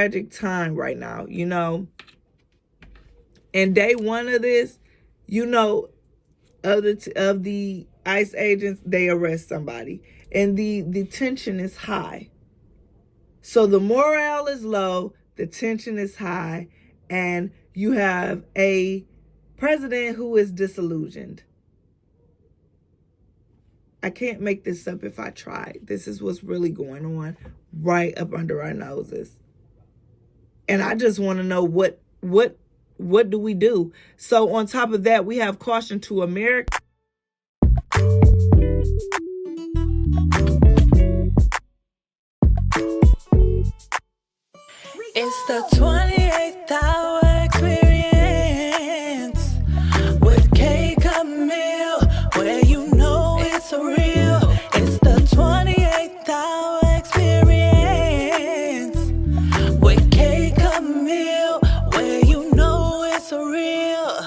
tragic time right now, And day one of this, of the ICE agents, they arrest somebody. And the tension is high. So the morale is low, the tension is high, and you have a president who is disillusioned. I can't make this up if I try. This is what's really going on right up under our noses. And I just want to know what do we do? So on top of that, we have caution to America. It's the 28th hour experience with K. Camille, where you know it's real. It's the 28th hour experience with K. Camille, where you know it's real.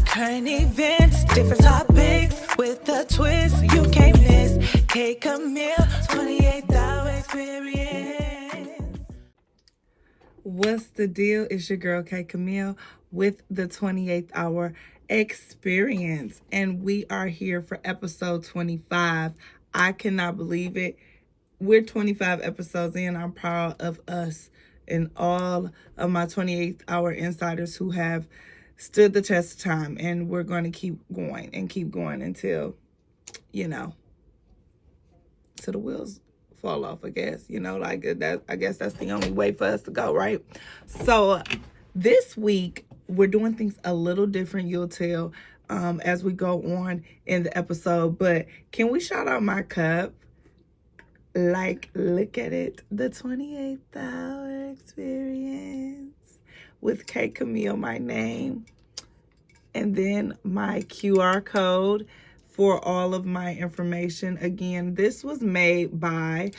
Current events, different topics with a twist you can't miss. K. Camille, 28th hour experience. What's the deal? It's your girl, K. Camille, with the 28th hour experience. And we are here for episode 25. I cannot believe it. We're 25 episodes in. I'm proud of us and all of my 28th hour insiders who have stood the test of time. And we're going to keep going until, till the wheels fall off, I guess, like that. I guess that's the only way for us to go, right? So this week we're doing things a little different. You'll tell as we go on in the episode. But can we shout out my cup? Like, look at it, the 28th hour experience with K. Camille, my name, and then my QR code for all of my information. Again, this was made by,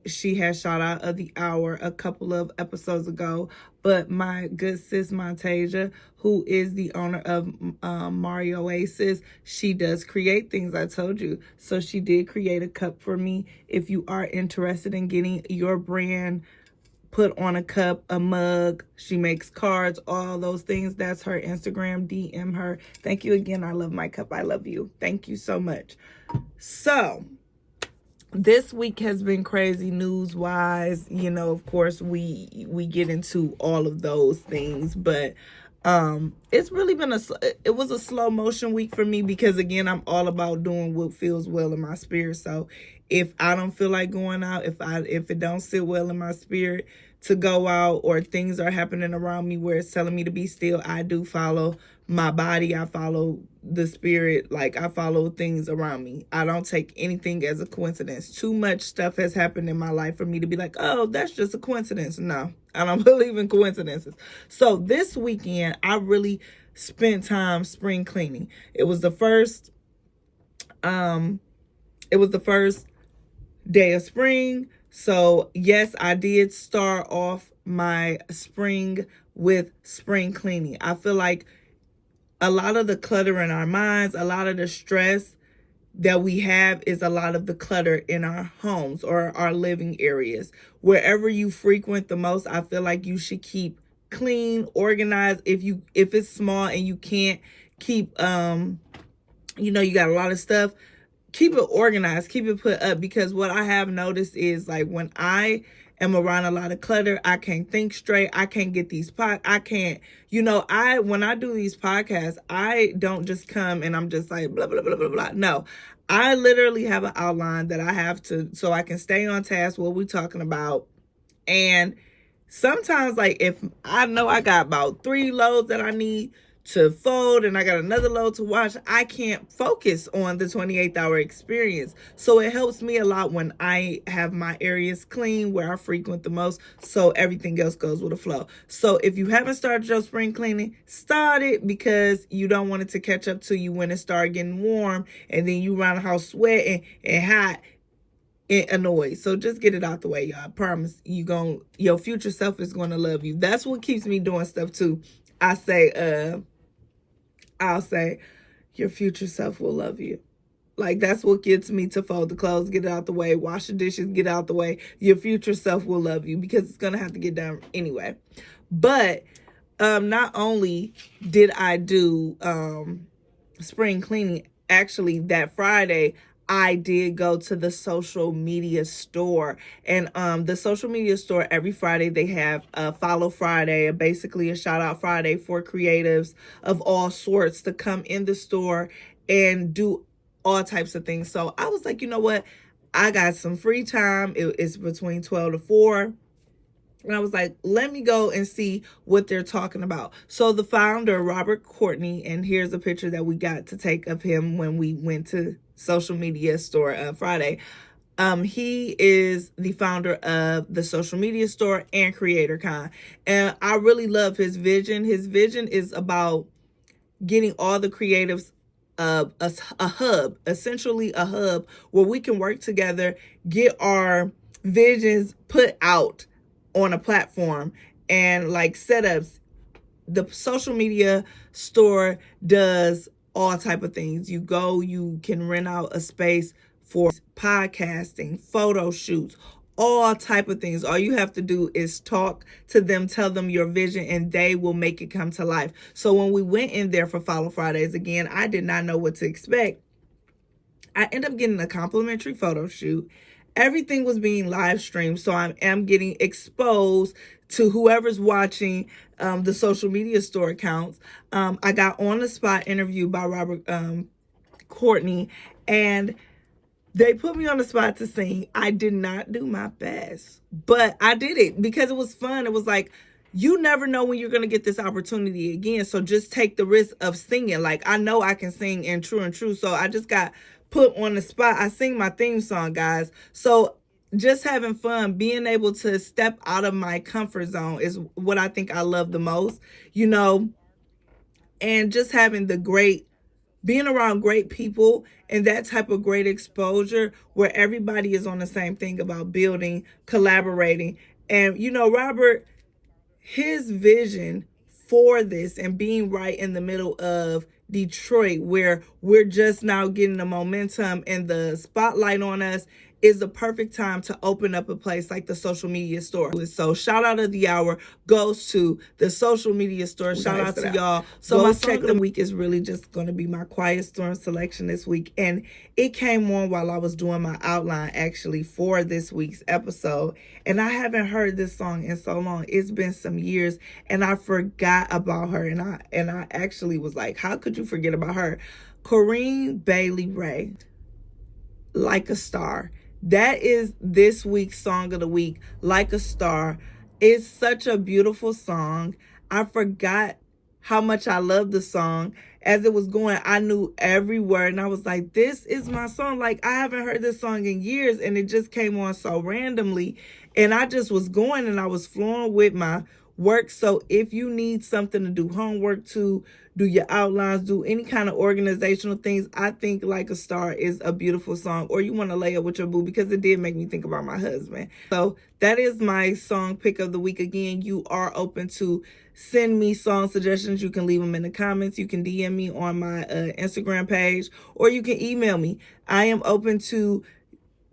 she has Shoutout of the Hour a couple of episodes ago, but my good sis Montasia, who is the owner of Mario Oasis, she does create things, I told you. So she did create a cup for me. If you are interested in getting your brand put on a cup, a mug, she makes cards, all those things. That's her Instagram. DM her. Thank you again. I love my cup. I love you. Thank you so much. So this week has been crazy news wise. Of course we get into all of those things, but it's really been it was a slow motion week for me because, again, I'm all about doing what feels well in my spirit. So if I don't feel like going out, if it don't sit well in my spirit to go out, or things are happening around me where it's telling me to be still, I do follow my body. I follow the spirit. Like, I follow things around me. I don't take anything as a coincidence. Too much stuff has happened in my life for me to be like, oh, that's just a coincidence. No, I don't believe in coincidences. So this weekend, I really spent time spring cleaning. It was the first day of spring. So yes, I did start off my spring with spring cleaning. I feel like a lot of the clutter in our minds, a lot of the stress that we have is a lot of the clutter in our homes or our living areas. Wherever you frequent the most, I feel like you should keep clean, organized. If it's small and you can't keep, you got a lot of stuff, keep it organized, keep it put up. Because what I have noticed is, like, when I am around a lot of clutter, I can't think straight. I can't get these I can't, when I do these podcasts, I don't just come and I'm just like, blah, blah, blah, blah, blah. No, I literally have an outline that I have to, so I can stay on task, what we're talking about. And sometimes, like, if I know I got about 3 loads that I need to fold and I got another load to wash, I can't focus on the 28th hour experience. So it helps me a lot when I have my areas clean where I frequent the most, so everything else goes with the flow. So if you haven't started your spring cleaning, start it, because you don't want it to catch up to you when it starts getting warm and then you around the house sweating and hot and annoyed. So just get it out the way, y'all. I promise your future self is going to love you. That's what keeps me doing stuff too. I'll say your future self will love you. Like, that's what gets me to fold the clothes, get it out the way, wash the dishes, get out the way. Your future self will love you because it's going to have to get done anyway. But not only did I do spring cleaning, actually that Friday, I did go to the social media store. And the social media store, every Friday, they have a Follow Friday, basically a shout out Friday for creatives of all sorts to come in the store and do all types of things. So I was like, you know what? I got some free time. It's between 12 to 4. And I was like, let me go and see what they're talking about. So the founder, Robert Courtney, and here's a picture that we got to take of him when we went to social media store Friday. He is the founder of the social media store and Creator Con. And I really love his vision. His vision is about getting all the creatives a hub, essentially a hub where we can work together, get our visions put out on a platform, and like setups. The social media store does all type of things. You go, you can rent out a space for podcasting, photo shoots, all type of things. All you have to do is talk to them, tell them your vision, and they will make it come to life. So when we went in there for Follow Fridays, again, I did not know what to expect. I ended up getting a complimentary photo shoot. Everything was being live streamed, so I am getting exposed to whoever's watching the social media store accounts. I got on the spot interviewed by Robert Courtney, and they put me on the spot to sing. I did not do my best, but I did it because it was fun. It was like, you never know when you're going to get this opportunity again, so just take the risk of singing. Like, I know I can sing in True and True, so I just got put on the spot. I sing my theme song, guys. So just having fun, being able to step out of my comfort zone is what I think I love the most, and just having being around great people and that type of great exposure where everybody is on the same thing about building, collaborating. And, Robert, his vision for this and being right in the middle of Detroit, where we're just now getting the momentum and the spotlight on us, is the perfect time to open up a place like the social media store. So shout out of the hour goes to the social media store. Shout out to y'all. So my song of the week is really just going to be my Quiet Storm selection this week. And it came on while I was doing my outline actually for this week's episode. And I haven't heard this song in so long. It's been some years and I forgot about her. And I actually was like, how could you forget about her? Corrine Bailey Ray, Like a Star. That is this week's song of the week, Like a Star. It's such a beautiful song. I forgot how much I loved the song. As it was going, I knew every word, and I was like, this is my song. Like, I haven't heard this song in years, and it just came on so randomly, and I just was going, and I was flowing with my work. So if you need something to do homework to, do your outlines, do any kind of organizational things, I think Like a Star is a beautiful song. Or you want to lay up with your boo, because it did make me think about my husband. So that is my song pick of the week. Again, you are open to send me song suggestions. You can leave them in the comments. You can DM me on my Instagram page, or you can email me. I am open to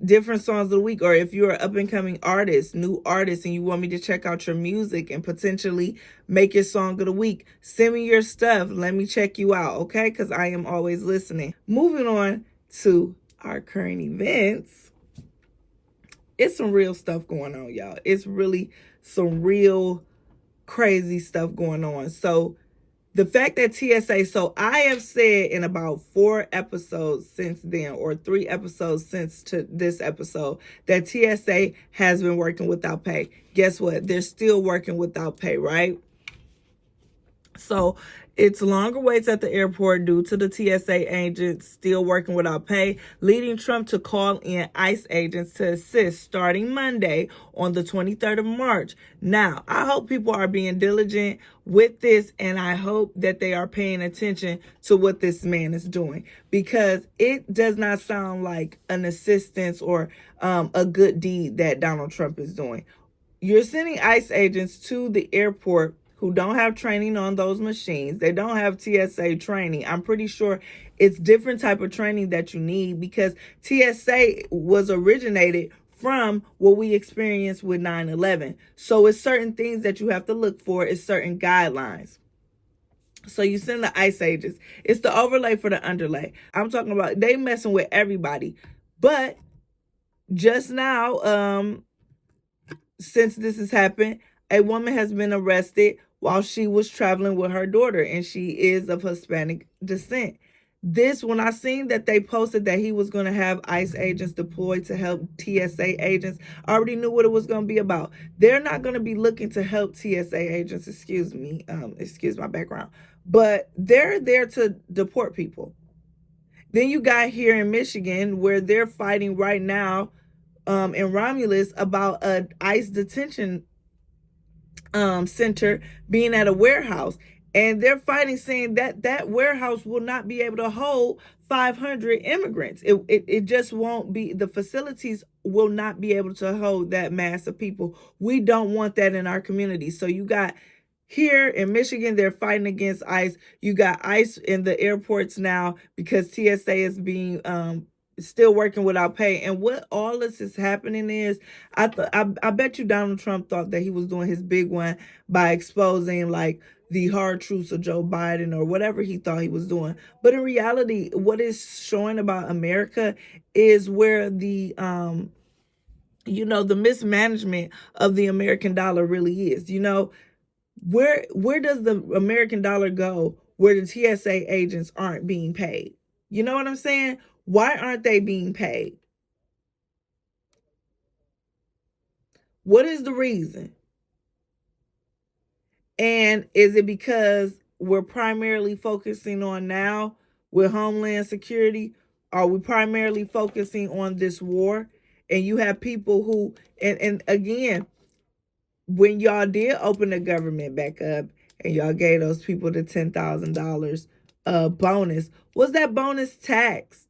different songs of the week. Or if you're an up and coming artist, new artist, and you want me to check out your music and potentially make your song of the week, send me your stuff. Let me check you out, okay? Because I am always listening. Moving on to our current events. It's some real stuff going on, y'all. It's really some real crazy stuff going on. So the fact that TSA, so I have said in about 4 episodes since then, or 3 episodes since to this episode, that TSA has been working without pay. Guess what? They're still working without pay, right? So it's longer waits at the airport due to the TSA agents still working without pay, leading Trump to call in ICE agents to assist starting Monday on the 23rd of March. Now, I hope people are being diligent with this, and I hope that they are paying attention to what this man is doing, because it does not sound like an assistance or a good deed that Donald Trump is doing. You're sending ICE agents to the airport who don't have training on those machines. They don't have TSA training. I'm pretty sure it's different type of training that you need, because TSA was originated from what we experienced with 9/11. So it's certain things that you have to look for. It's certain guidelines. So you send the ICE agents. It's the overlay for the underlay. I'm talking about they messing with everybody. But just now, since this has happened, a woman has been arrested while she was traveling with her daughter, and she is of Hispanic descent. This, when I seen that they posted that he was going to have ICE agents deployed to help TSA agents, I already knew what it was going to be about. They're not going to be looking to help TSA agents, excuse my background, but they're there to deport people. Then you got here in Michigan where they're fighting right now in Romulus about a ICE detention center being at a warehouse, and they're fighting, saying that that warehouse will not be able to hold 500 immigrants. It just won't be. The facilities will not be able to hold that mass of people. We don't want that in our community. So you got here in Michigan, they're fighting against ICE. You got ICE in the airports now because TSA is being still working without pay. And what all this is happening is, I bet you Donald Trump thought that he was doing his big one by exposing like the hard truths of Joe Biden or whatever he thought he was doing. But in reality, what is showing about America is where the the mismanagement of the American dollar really is. Where does the American dollar go where the TSA agents aren't being paid? You know what I'm saying? Why aren't they being paid? What is the reason? And is it because we're primarily focusing on now with Homeland Security? Are we primarily focusing on this war? And you have people who, and again, when y'all did open the government back up and y'all gave those people the $10,000 bonus, was that bonus taxed?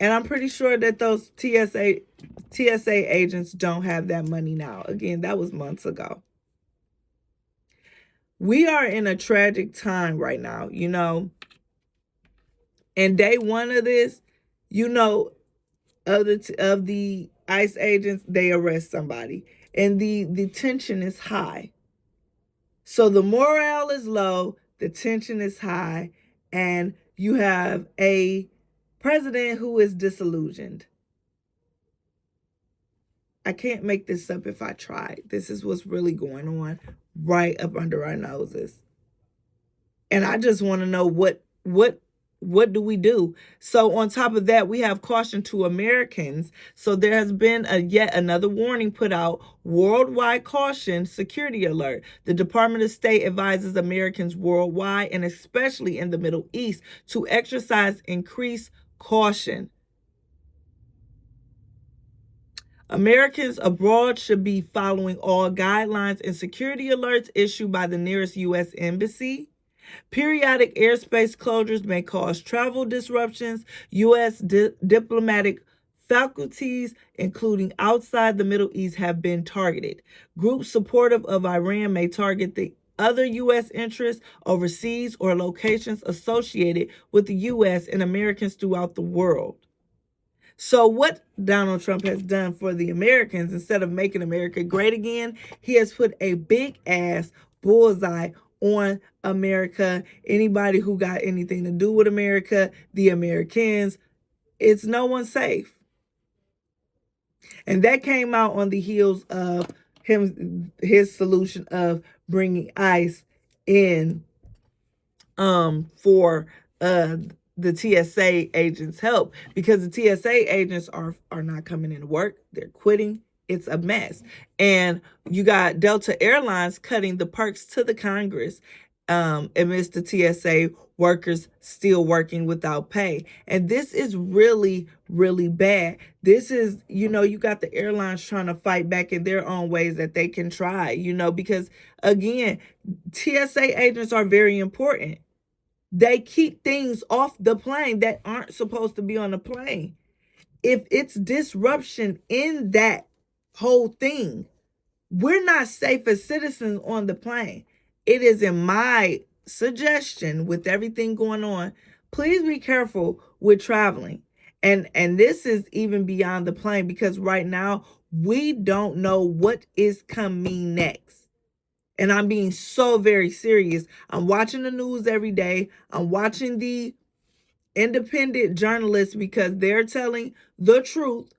And I'm pretty sure that those TSA agents don't have that money now. Again, that was months ago. We are in a tragic time right now, And day one of this, of the ICE agents, they arrest somebody. And the tension is high. So the morale is low, the tension is high, and you have a president who is disillusioned. I can't make this up if I try. This is what's really going on right up under our noses. And I just want to know what do we do? So on top of that, we have caution to Americans. So there has been yet another warning put out, worldwide caution, security alert. The Department of State advises Americans worldwide, and especially in the Middle East, to exercise increased caution. Americans abroad should be following all guidelines and security alerts issued by the nearest U.S. embassy. Periodic airspace closures may cause travel disruptions. U.S. diplomatic faculties, including outside the Middle East, have been targeted. Groups supportive of Iran may target the other U.S. interests overseas or locations associated with the U.S. and Americans throughout the world. So what Donald Trump has done for the Americans, instead of making America great again, he has put a big ass bullseye on America. Anybody who got anything to do with America, the Americans, it's no one safe. And that came out on the heels of his solution of bringing ICE in for the TSA agents' help, because the TSA agents are not coming into work. They're quitting. It's a mess. And you got Delta Airlines cutting the perks to the Congress amidst the TSA workers still working without pay. And this is really, really bad. This is, you got the airlines trying to fight back in their own ways that they can try, because again, TSA agents are very important. They keep things off the plane that aren't supposed to be on the plane. If it's disruption in that whole thing, We're not safe as citizens on the plane. It is in my suggestion, with everything going on, please be careful with traveling. And this is even beyond the plane, because right now we don't know what is coming next. And I'm being so very serious. I'm watching the news every day. I'm watching the independent journalists because they're telling the truth.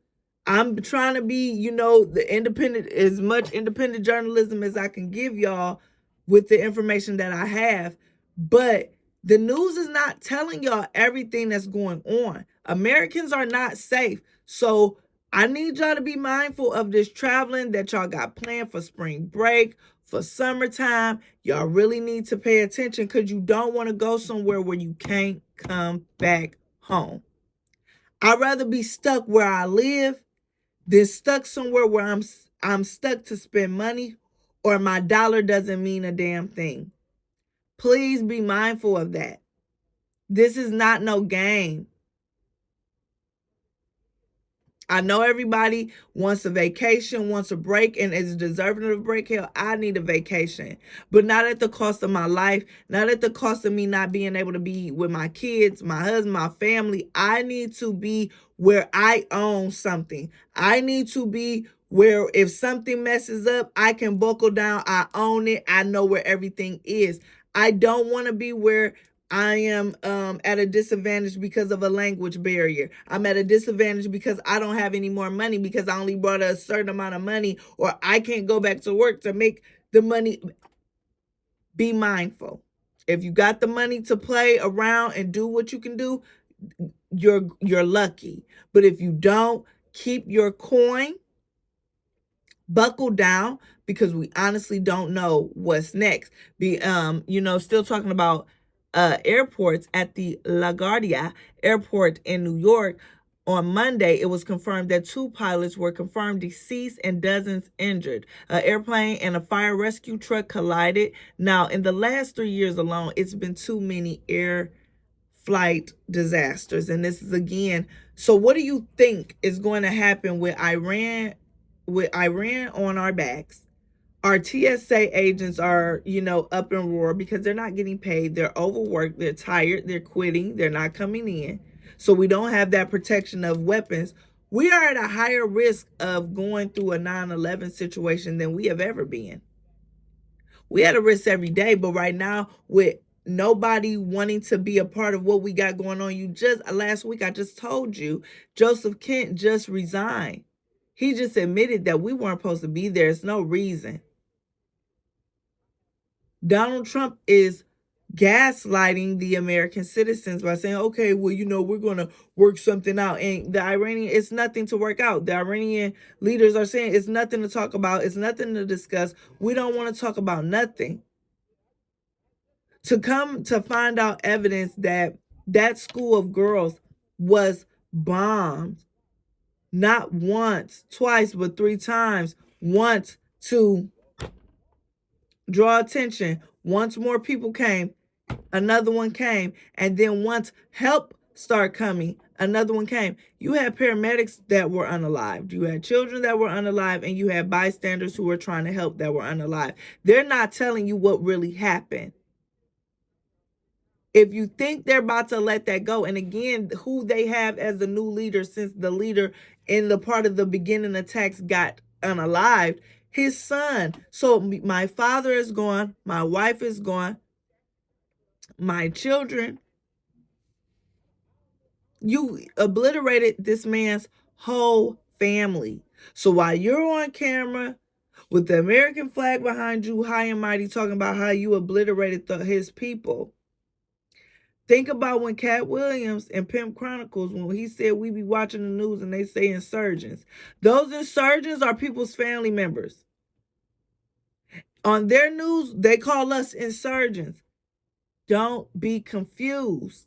I'm trying to be, the independent, as much independent journalism as I can give y'all with the information that I have. But the news is not telling y'all everything that's going on. Americans are not safe. So I need y'all to be mindful of this traveling that y'all got planned for spring break, for summertime. Y'all really need to pay attention, because you don't want to go somewhere where you can't come back home. I'd rather be stuck where I live than stuck somewhere where I'm stuck to spend money, or my dollar doesn't mean a damn thing. Please be mindful of that. This is not no game. I know everybody wants a vacation, wants a break, and is deserving of a break. Hell, I need a vacation, but not at the cost of my life, not at the cost of me not being able to be with my kids, my husband, my family. I need to be where I own something. I need to be where if something messes up, I can buckle down. I own it. I know where everything is. I don't want to be where I am at a disadvantage because of a language barrier. I'm at a disadvantage because I don't have any more money, because I only brought a certain amount of money, or I can't go back to work to make the money. Be mindful. If you got the money to play around and do what you can do, you're lucky. But if you don't, keep your coin, buckle down, because we honestly don't know what's next. Still talking about airports. At the LaGuardia airport in New York on Monday, it was confirmed that 2 pilots were confirmed deceased and dozens injured. An airplane and a fire rescue truck collided. Now, in the last 3 years alone, it's been too many air flight disasters. And this is again. So what do you think is going to happen with Iran on our backs? Our TSA agents are, up in roar because they're not getting paid. They're overworked. They're tired. They're quitting. They're not coming in. So we don't have that protection of weapons. We are at a higher risk of going through a 9/11 situation than we have ever been. We had a risk every day, but right now, with nobody wanting to be a part of what we got going on, last week I just told you, Joseph Kent just resigned. He just admitted that we weren't supposed to be there. It's no reason. Donald Trump is gaslighting the American citizens by saying, okay, well, we're going to work something out. And it's nothing to work out. The Iranian leaders are saying it's nothing to talk about. It's nothing to discuss. We don't want to talk about nothing. To come to find out evidence that that school of girls was bombed, not once, twice, but 3 times. Once to draw attention. Once more people came, another one came. And then once help started coming, another one came. You had paramedics that were unalived. You had children that were unalived, and you had bystanders who were trying to help that were unalived. They're not telling you what really happened. If you think they're about to let that go, and again, who they have as the new leader, since the leader in the part of the beginning attacks got unalived, his son. So my father is gone, my wife is gone, my children. You obliterated this man's whole family. So while you're on camera with the American flag behind you, high and mighty, talking about how you obliterated his people, think about when Cat Williams in Pimp Chronicles, when he said we be watching the news and they say insurgents. Those insurgents are people's family members. On their news, they call us insurgents. Don't be confused.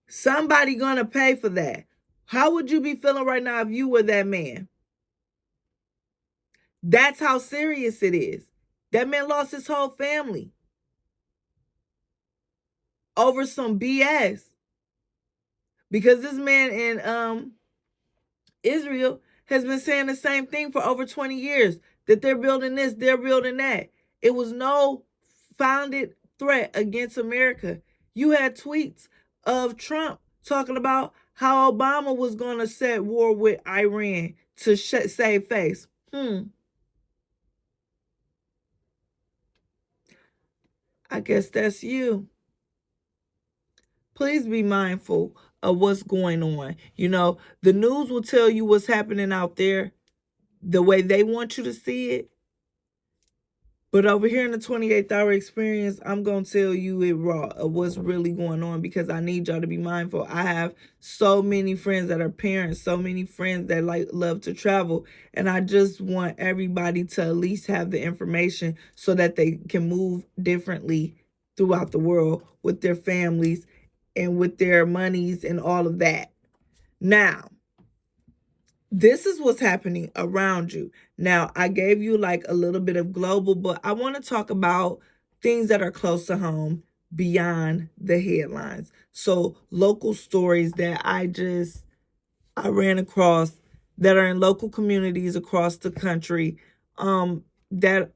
Somebody gonna pay for that. How would you be feeling right now if you were that man? That's how serious it is. That man lost his whole family over some BS. Because this man in Israel has been saying the same thing for over 20 years, that they're building this, they're building that. It was no founded threat against America. You had tweets of Trump talking about how Obama was going to set war with Iran to save face. I guess that's you. Please be mindful of what's going on. You know, the news will tell you what's happening out there the way they want you to see it. But over here in the 28th hour experience, I'm going to tell you it raw of what's really going on, because I need y'all to be mindful. I have so many friends that are parents, so many friends that love to travel. And I just want everybody to at least have the information so that they can move differently throughout the world with their families and with their monies and all of that. Now, this is what's happening around you. Now, I gave you like a little bit of global, but I want to talk about things that are close to home beyond the headlines. So local stories that I ran across that are in local communities across the country, that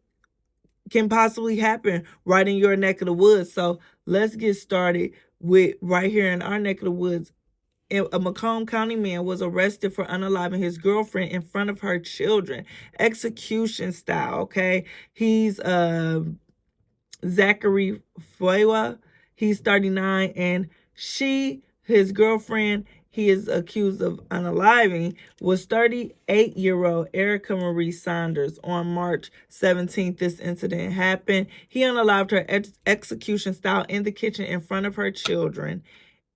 can possibly happen right in your neck of the woods. So let's get started with right here in our neck of the woods. A Macomb County man was arrested for unaliving his girlfriend in front of her children, execution style. Okay, he's Zachary Fuewa. He's 39, and his girlfriend, he is accused of unaliving, was 38-year-old Erica Marie Saunders. On March 17th, this incident happened. He unalived her execution style in the kitchen in front of her children.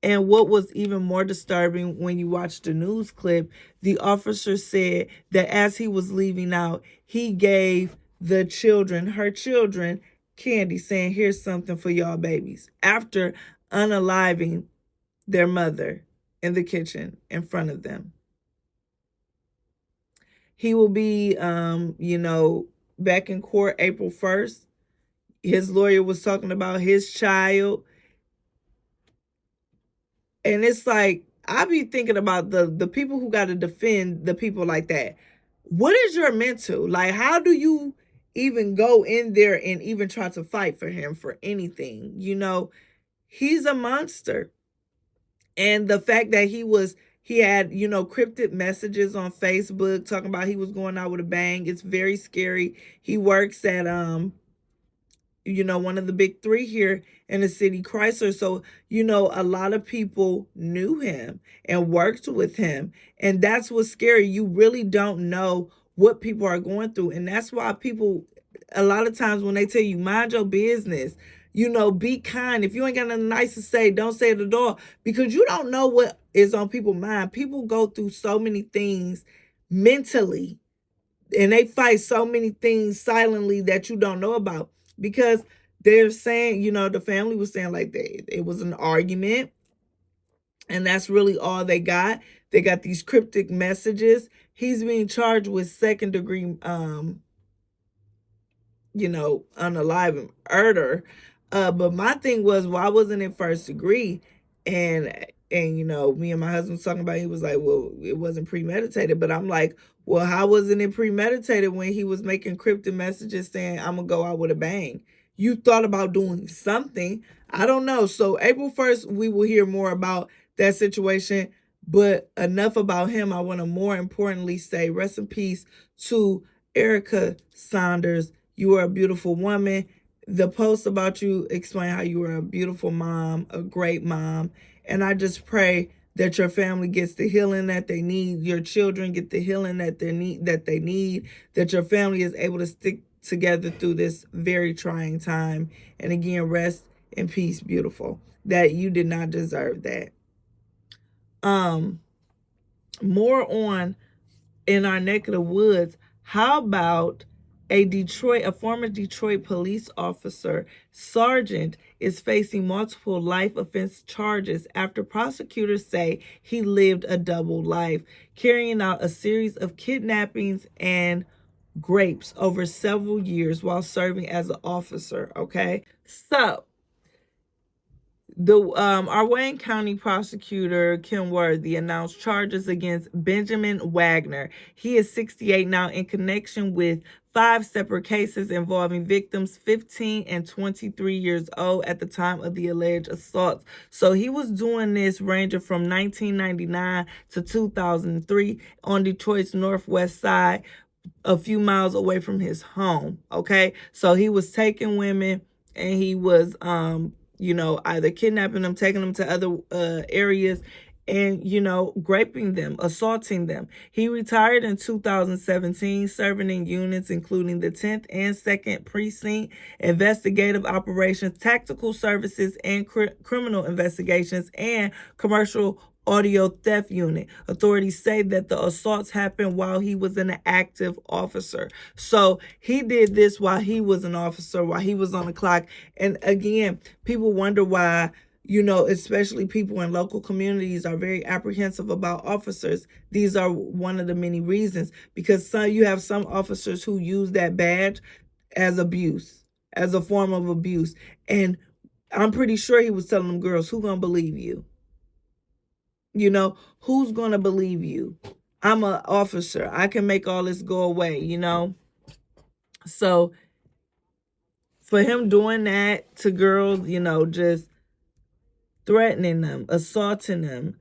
And what was even more disturbing, when you watch the news clip, the officer said that as he was leaving out, he gave her children, candy, saying, "Here's something for y'all babies," after unaliving their mother in the kitchen in front of them. He will be, back in court April 1st. His lawyer was talking about his child. And it's like, I be thinking about the people who got to defend the people like that. What is your mental? Like, how do you even go in there and even try to fight for him for anything? You know, he's a monster. And the fact that he had, cryptic messages on Facebook talking about he was going out with a bang. It's very scary. He works at, one of the big three here in the city, Chrysler. So, a lot of people knew him and worked with him. And that's what's scary. You really don't know what people are going through. And that's why people, a lot of times when they tell you, mind your business, be kind. If you ain't got nothing nice to say, don't say it at all, because you don't know what is on people's mind. People go through so many things mentally, and they fight so many things silently that you don't know about, because they're saying, the family was saying like it was an argument, and that's really all they got. They got these cryptic messages. He's being charged with second degree, unaliving murder. But my thing was, why wasn't it first degree? And me and my husband was talking about it. He was like, well, it wasn't premeditated. But I'm like, well, how wasn't it premeditated when he was making cryptic messages saying, "I'm gonna go out with a bang"? You thought about doing something. I don't know. So April 1st, we will hear more about that situation. But enough about him. I want to more importantly say rest in peace to Erica Saunders. You are a beautiful woman. The post about you explain how you were a beautiful mom, a great mom. And I just pray that your family gets the healing that they need, your children get the healing that they need, that your family is able to stick together through this very trying time. And again, rest in peace, beautiful. That you did not deserve that. More on in our neck of the woods. How about a former Detroit police officer, sergeant, is facing multiple life offense charges after prosecutors say he lived a double life, carrying out a series of kidnappings and rapes over several years while serving as an officer. Okay, so Our Wayne County prosecutor Kim Worthy announced charges against Benjamin Wagner. He is 68 now in connection with 5 separate cases involving victims 15 and 23 years old at the time of the alleged assaults. So he was doing this ranging from 1999 to 2003 on Detroit's northwest side, a few miles away from his home. Okay, so he was taking women and he was either kidnapping them, taking them to other areas, and raping them, assaulting them. He retired in 2017, serving in units including the 10th and 2nd Precinct, Investigative Operations, Tactical Services, and Criminal Investigations, and Commercial Audio Theft Unit. Authorities say that the assaults happened while he was an active officer. So he did this while he was an officer, while he was on the clock. And again, people wonder why, especially people in local communities are very apprehensive about officers. These are one of the many reasons, because you have some officers who use that badge as abuse, as a form of abuse. And I'm pretty sure he was telling them girls, who gonna believe you? Who's going to believe you? I'm an officer. I can make all this go away, So for him doing that to girls, just threatening them, assaulting them,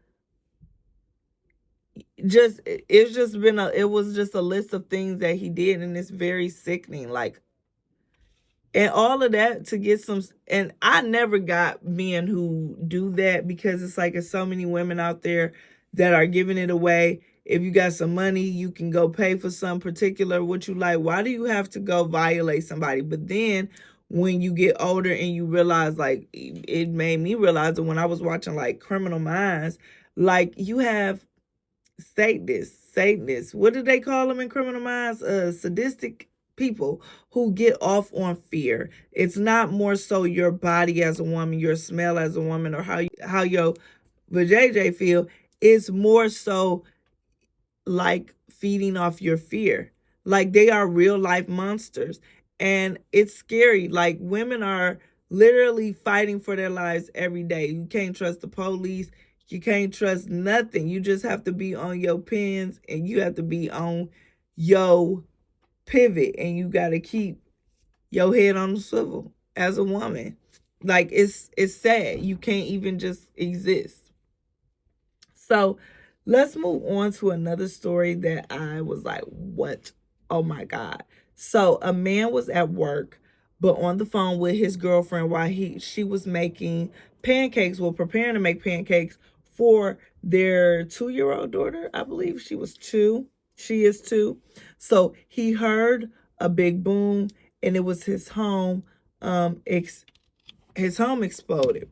it was just a list of things that he did, and it's very sickening. Like, and all of that to get some, and I never got men who do that, because it's like there's so many women out there that are giving it away. If you got some money, you can go pay for some particular what you like. Why do you have to go violate somebody? But then when you get older and you realize, like, it made me realize that when I was watching like Criminal Minds, like, you have Satanists. What do they call them in Criminal Minds? Sadistic people who get off on fear. It's not more so your body as a woman, your smell as a woman, or how your vajayjay feel. It's more so like feeding off your fear. Like, they are real life monsters, and it's scary. Like, women are literally fighting for their lives every day. You can't trust the police. You can't trust nothing. You just have to be on your pins, and you have to be on your pivot, and you got to keep your head on the swivel as a woman. Like, it's sad. You can't even just exist. So let's move on to another story that I was like, what? Oh my God. So a man was at work, but on the phone with his girlfriend while she was making pancakes, preparing to make pancakes for their 2-year-old daughter. I believe she was 2. She is 2. So he heard a big boom, and it was his home. His home exploded.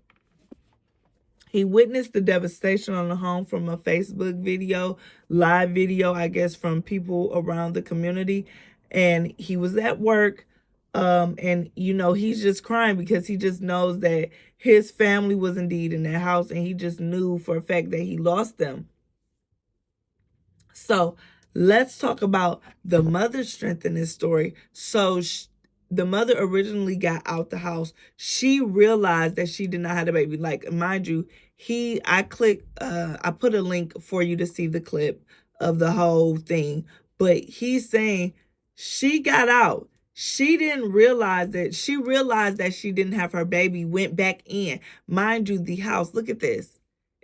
He witnessed the devastation on the home from a Facebook video, live video, I guess, from people around the community. And he was at work. And he's just crying because he just knows that his family was indeed in that house, and he just knew for a fact that he lost them. So let's talk about the mother's strength in this story. So the mother originally got out the house. She realized that she did not have a baby. Like, mind you, I put a link for you to see the clip of the whole thing. But he's saying she got out. She realized that she didn't have her baby, went back in. Mind you, the house, look at this.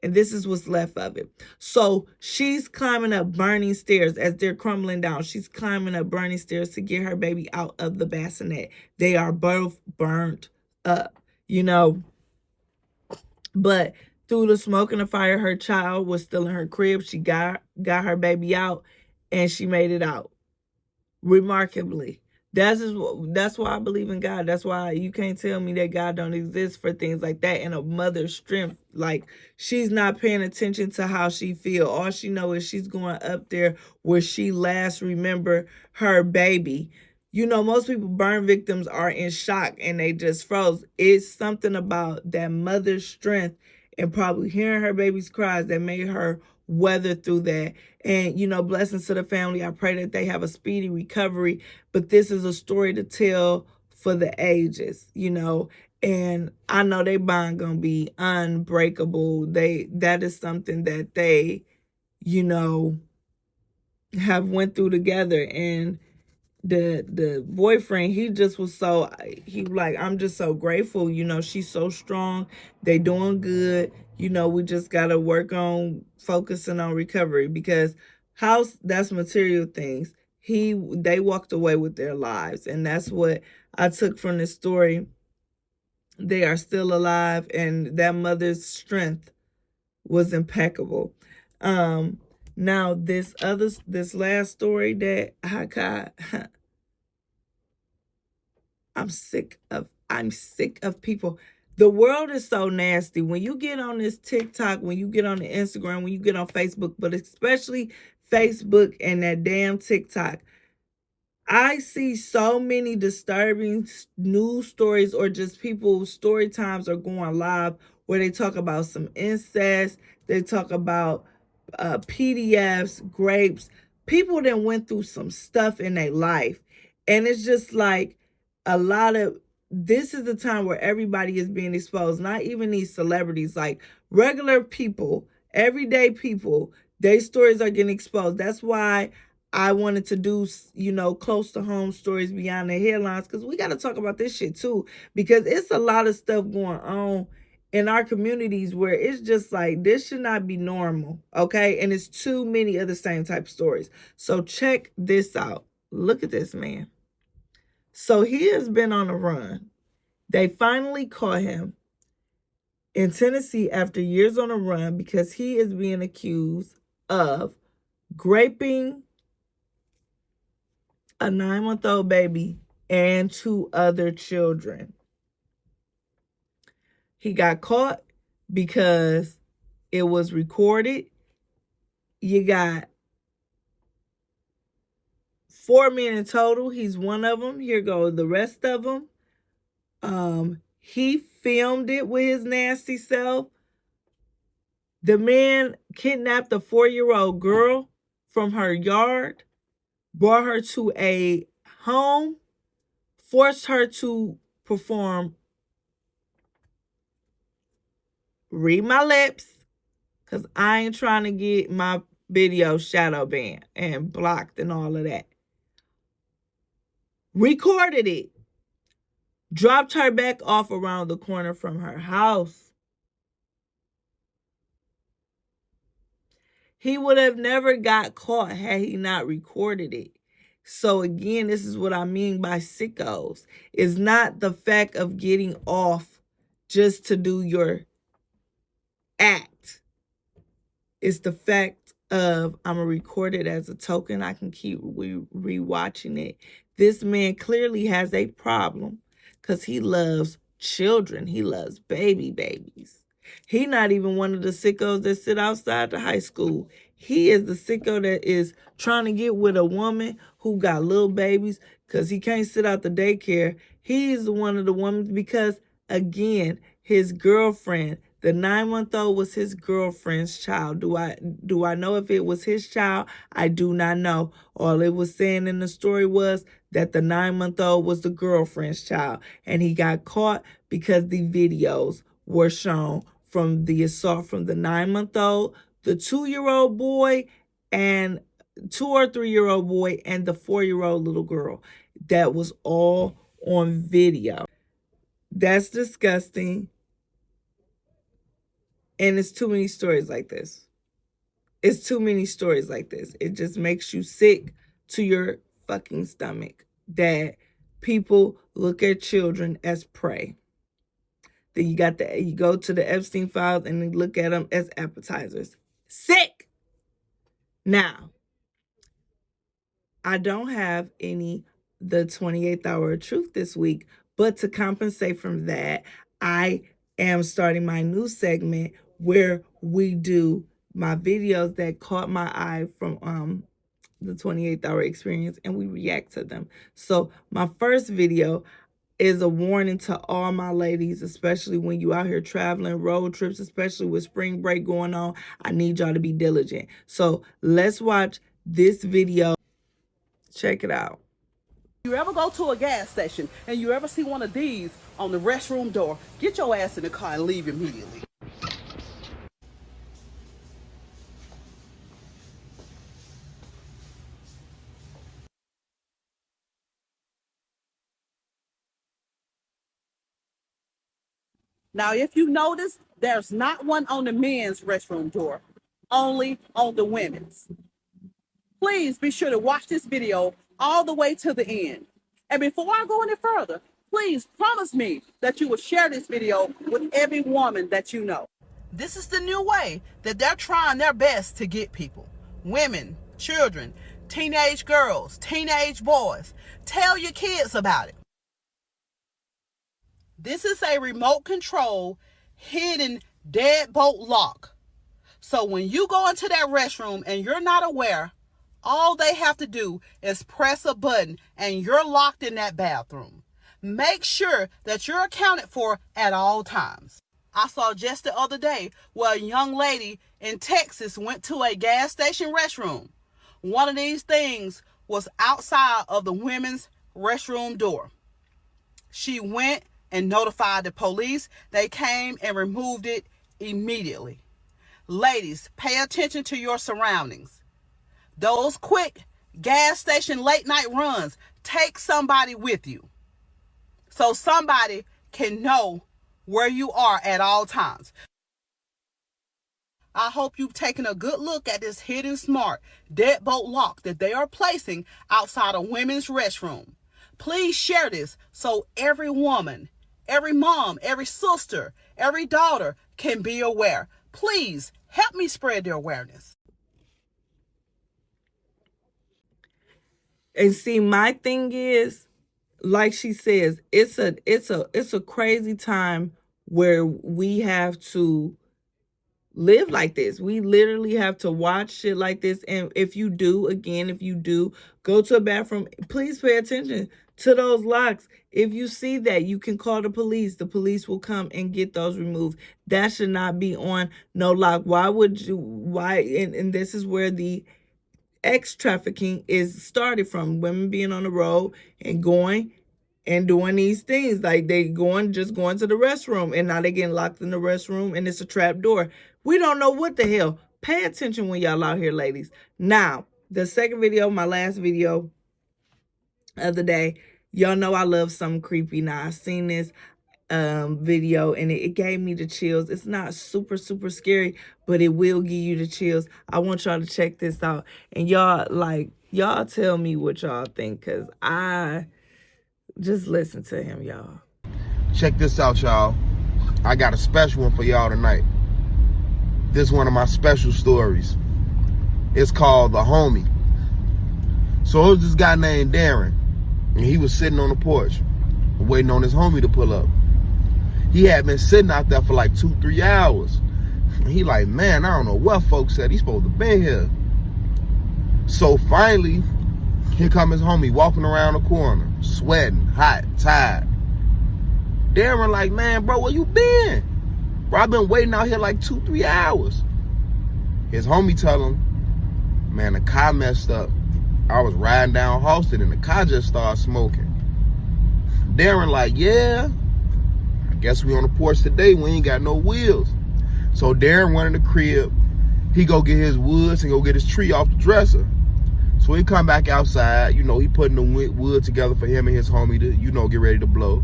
And this is what's left of it. So she's climbing up burning stairs as they're crumbling down. She's climbing up burning stairs to get her baby out of the bassinet. They are both burnt up, But through the smoke and the fire, her child was still in her crib. She got her baby out, and she made it out. Remarkably. That's why I believe in God. That's why you can't tell me that God don't exist for things like that. And a mother's strength, like, she's not paying attention to how she feel. All she knows is she's going up there where she last remember her baby. Most people, burn victims, are in shock and they just froze. It's something about that mother's strength and probably hearing her baby's cries that made her weather through that. And, blessings to the family. I pray that they have a speedy recovery. But this is a story to tell for the ages, And I know they bond gonna be unbreakable. That is something that they, you know, have went through together. And the boyfriend, he just was so, he like, I'm just so grateful, you know, she's so strong, they doing good, you know, we just gotta work on focusing on recovery, because house, that's material things. They walked away with their lives, and that's what I took from this story. They are still alive, and that mother's strength was impeccable. Now this last story that I got, I'm sick of people. The world is so nasty. When you get on this TikTok, when you get on the Instagram, when you get on Facebook, but especially Facebook and that damn TikTok, I see so many disturbing news stories, or just people's story times are going live, where they talk about some incest, they talk about PDFs, grapes, people that went through some stuff in their life. And it's just like a lot of, this is the time where everybody is being exposed, not even these celebrities, like regular people, everyday people, their stories are getting exposed. That's why I wanted to do, you know, close to home stories beyond the headlines, because we got to talk about this shit too, because it's a lot of stuff going on in our communities where it's just like, this should not be normal, okay? And it's too many of the same type of stories. So check this out. Look at this man. So he has been on a run. They finally caught him in Tennessee after years on a run, because he is being accused of raping a 9-month-old baby and 2 other children. He got caught because it was recorded. You got 4 men in total. He's one of them. Here go the rest of them. He filmed it with his nasty self. The man kidnapped a 4-year-old girl from her yard, brought her to a home, forced her to perform, read my lips, because I ain't trying to get my video shadow banned and blocked and all of that. Recorded it. Dropped her back off around the corner from her house. He would have never got caught had he not recorded it. So again, this is what I mean by sickos. It's not the fact of getting off just to do your act. It's the fact of, I'm going to record it as a token. I can keep rewatching it. This man clearly has a problem, because he loves children. He loves babies. He not even one of the sickos that sit outside the high school. He is the sicko that is trying to get with a woman who got little babies, because he can't sit out the daycare. He's one of the women, because again, his girlfriend, the 9-month-old, was his girlfriend's child. Do I know if it was his child? I do not know. All it was saying in the story was that the 9-month-old was the girlfriend's child, and he got caught because the videos were shown from the assault from the 9-month-old, the 2-year-old boy, and 2 or 3-year-old boy, and the 4-year-old little girl. That was all on video. That's disgusting. And it's too many stories like this. It's too many stories like this. It just makes you sick to your fucking stomach that people look at children as prey. Then you go to the Epstein files and you look at them as appetizers. Sick. Now, I don't have the 28th hour of truth this week, but to compensate from that, I am starting my new segment where we do my videos that caught my eye from the 28th hour experience, and we react to them. So my first video is a warning to all my ladies, especially when you out here traveling, road trips, especially with spring break going on. I need y'all to be diligent. So let's watch this video. Check it out. You ever go to a gas station and you ever see one of these on the restroom door, get your ass in the car and leave immediately. Now, if you notice, there's not one on the men's restroom door, only on the women's. Please be sure to watch this video all the way to the end. And before I go any further, please promise me that you will share this video with every woman that you know. This is the new way that they're trying their best to get people. Women, children, teenage girls, teenage boys. Tell your kids about it. This is a remote control hidden deadbolt lock. So when you go into that restroom and you're not aware, all they have to do is press a button and you're locked in that bathroom. Make sure that you're accounted for at all times. I saw just the other day where a young lady in Texas went to a gas station restroom. One of these things was outside of the women's restroom door. She went and notified the police. They came and removed it immediately. Ladies, pay attention to your surroundings. Those quick gas station late night runs, take somebody with you so somebody can know where you are at all times. I hope you've taken a good look at this hidden smart deadbolt lock that they are placing outside a women's restroom. Please share this so every woman, every mom, every sister, every daughter can be aware. Please help me spread the awareness. And see, my thing is, like she says, it's a crazy time where we have to live like this. We literally have to watch shit like this. And if you do go to a bathroom, please pay attention to those locks. If you see that, you can call the police. The police will come and get those removed. That should not be on no lock. And this is where the trafficking is started from. Women being on the road and going and doing these things. Like just going to the restroom, and now they getting locked in the restroom and it's a trap door. We don't know what the hell. Pay attention when y'all out here, ladies. Now, the second video, my last video of the day, y'all know I love something creepy. Now, I seen this video and it gave me the chills. It's not super scary, but it will give you the chills. I want y'all to check this out, and y'all tell me what y'all think, because I just listen to him, y'all. Check this out, y'all. I got a special one for y'all tonight. This is one of my special stories. It's called The Homie. So it was this guy named Darren, and he was sitting on the porch waiting on his homie to pull up. He had been sitting out there for like 2-3 hours. And he like, man, I don't know what folks said. He's supposed to be here. So finally, here come his homie walking around the corner, sweating, hot, tired. Darren like, man, bro, where you been? Bro, I've been waiting out here like 2-3 hours. His homie tell him, man, the car messed up. I was riding down Halsted and the car just started smoking. Darren like, yeah, I guess we on the porch today. We ain't got no wheels. So Darren went in the crib. He go get his woods and go get his tree off the dresser. So he come back outside. You know, he putting the wood together for him and his homie to, you know, get ready to blow.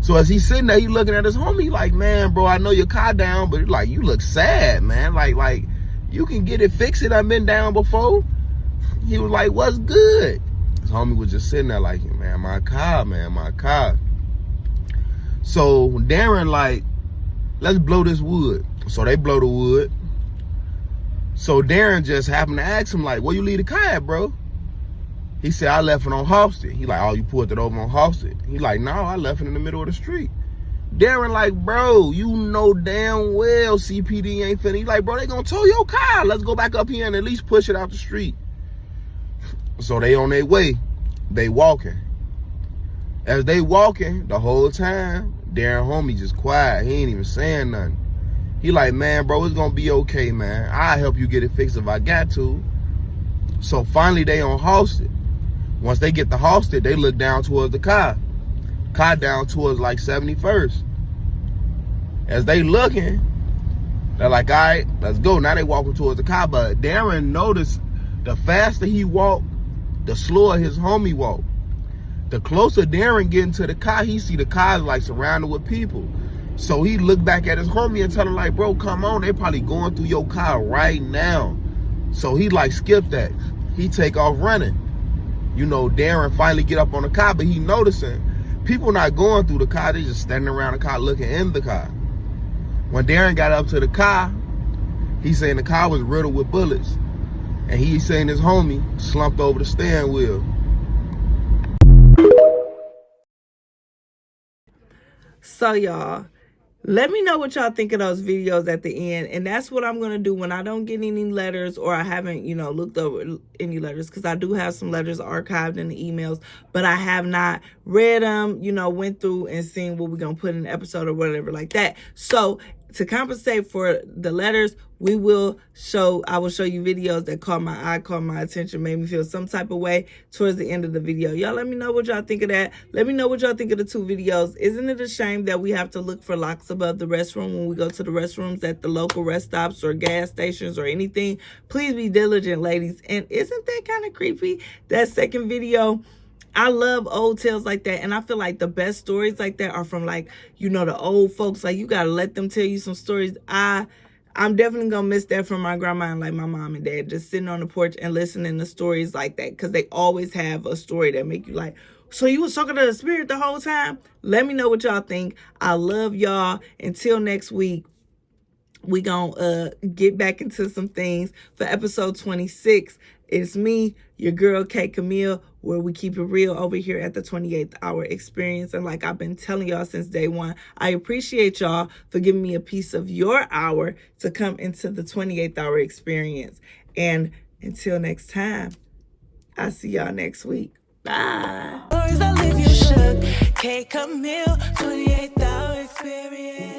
So as he's sitting there, he looking at his homie like, man, bro, I know your car down, but like, you look sad, man. Like you can get it fixed. I've been down before. He was like, what's good? His homie was just sitting there like, man, my car. So Darren like, let's blow this wood. So they blow the wood. So Darren just happened to ask him like, where you leave the car at, bro? He said, I left it on Halsted. He like, oh, you pulled it over on Halsted? He like, no, I left it in the middle of the street. Darren like, bro, you know damn well CPD ain't finna. He like, bro, they gonna tow your car. Let's go back up here and at least push it out the street. So they on their way. They walking. As they walking, the whole time, Darren homie just quiet. He ain't even saying nothing. He like, man, bro, it's gonna be okay, man. I'll help you get it fixed if I got to. So finally they on Halsted. Once they get to Halsted, they look down towards the car down towards like 71st. As they looking, they're like, all right, let's go. Now they walking towards the car, but Darren noticed the faster he walked, the slower his homie walked. The closer Darren getting to the car, he see the car is like surrounded with people. So he looked back at his homie and tell him like, bro, come on, they probably going through your car right now. So he like skipped that. He take off running. You know, Darren finally get up on the car, but he noticing people not going through the car, they just standing around the car looking in the car. When Darren got up to the car, he saying the car was riddled with bullets. And he saying his homie slumped over the steering wheel. So y'all, let me know what y'all think of those videos at the end. And that's what I'm going to do when I don't get any letters, or I haven't, you know, looked over any letters, because I do have some letters archived in the emails, but I have not read them, you know, went through and seen what we're going to put in an episode or whatever like that. So to compensate for the letters, I will show you videos that caught my attention, made me feel some type of way towards the end of the video. Y'all let me know what y'all think of that. Let me know what y'all think of the 2 videos. Isn't it a shame that we have to look for locks above the restroom when we go to the restrooms at the local rest stops or gas stations or anything? Please be diligent, ladies. And isn't that kind of creepy? That second video, I love old tales like that, and I feel like the best stories like that are from, like, you know, the old folks. Like, you gotta let them tell you some stories. I'm definitely gonna miss that from my grandma and like my mom and dad, just sitting on the porch and listening to stories like that, because they always have a story that make you like, so you was talking to the spirit the whole time? Let me know what y'all think. I love y'all. Until next week, we gonna get back into some things for episode 26. It's me, your girl K Camille, where we keep it real over here at the 28th Hour Experience. And like I've been telling y'all since day one, I appreciate y'all for giving me a piece of your hour to come into the 28th Hour Experience. And until next time, I'll see y'all next week. Bye. Stories that leave you shook. K Camille, 28th Hour Experience.